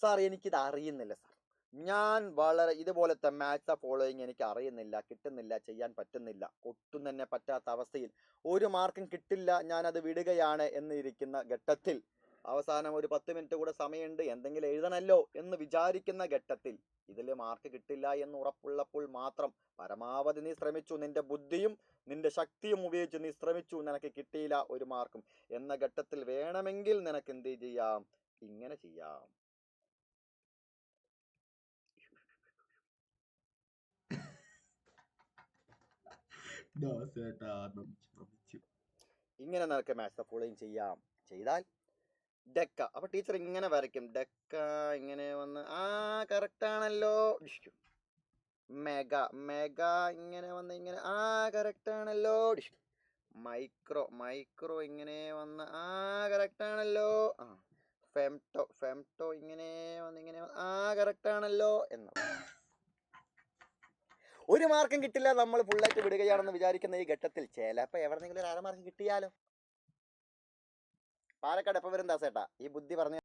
Sir എനിക്കിത് അറിയുന്നില്ല sir. ഞാൻ വളരെ ഇതുപോലത്തെ മാത്സ് ഫോളോയിങ് എനിക്ക് അറിയുന്നില്ല, കിട്ടുന്നില്ല, ചെയ്യാൻ പറ്റുന്നില്ല, ഒട്ടും തന്നെ പറ്റാത്ത അവസ്ഥയിൽ 1 മാർക്കും കിട്ടില്ല, ഞാനത് വിടുകയാണ് എന്നിരിക്കുന്ന ഘട്ടത്തിൽ, അവസാനം ഒരു 10 മിനിറ്റ് കൂടെ സമയമുണ്ട്, എന്തെങ്കിലും എഴുതണല്ലോ എന്ന് വിചാരിക്കുന്ന ഘട്ടത്തിൽ ഇതിൽ മാർക്ക് കിട്ടില്ല എന്ന് ഉറപ്പുള്ളപ്പോൾ മാത്രം പരമാവധി നീ ശ്രമിച്ചു, നിന്റെ ബുദ്ധിയും നിന്റെ ശക്തിയും ഉപയോഗിച്ച് നീ ശ്രമിച്ചു, നിനക്ക് കിട്ടിയില്ല 1 മാർക്കും എന്ന ഘട്ടത്തിൽ വേണമെങ്കിൽ നിനക്ക് എന്ത് ചെയ്യാം, ഇങ്ങനെ ചെയ്യാം. ഇങ്ങനെ നിനക്ക് മാത്സ് ഫോളോയിങ് ചെയ്യാം. ചെയ്താൽ ഡെക്ക, അപ്പൊ ടീച്ചർ ഇങ്ങനെ വരയ്ക്കും, ഡെക്ക ഇങ്ങനെ വന്ന് കറക്റ്റ് ആണല്ലോ. മെഗ മെഗ ഇങ്ങനെ വന്ന് ഇങ്ങനെ കറക്റ്റ് ആണല്ലോ. മൈക്രോ മൈക്രോ ഇങ്ങനെ വന്ന് കറക്റ്റ് ആണല്ലോ. ഫെംടോ ഫെംടോ ഇങ്ങനെ വന്ന് ഇങ്ങനെ കറക്റ്റ് ആണല്ലോ എന്ന്. 1 മാർക്കും കിട്ടില്ല, നമ്മൾ ഫുള്ളായിട്ട് വിടുകയാണെന്ന് വിചാരിക്കുന്ന ഈ ഘട്ടത്തിൽ ചിലപ്പോൾ എവിടെന്നെങ്കിലും ഒരു 1/2 മാർക്ക് കിട്ടിയാലോ. പാലക്കാട് എപ്പോൾ വരും ദാസേട്ടാ ഈ ബുദ്ധി പറഞ്ഞു?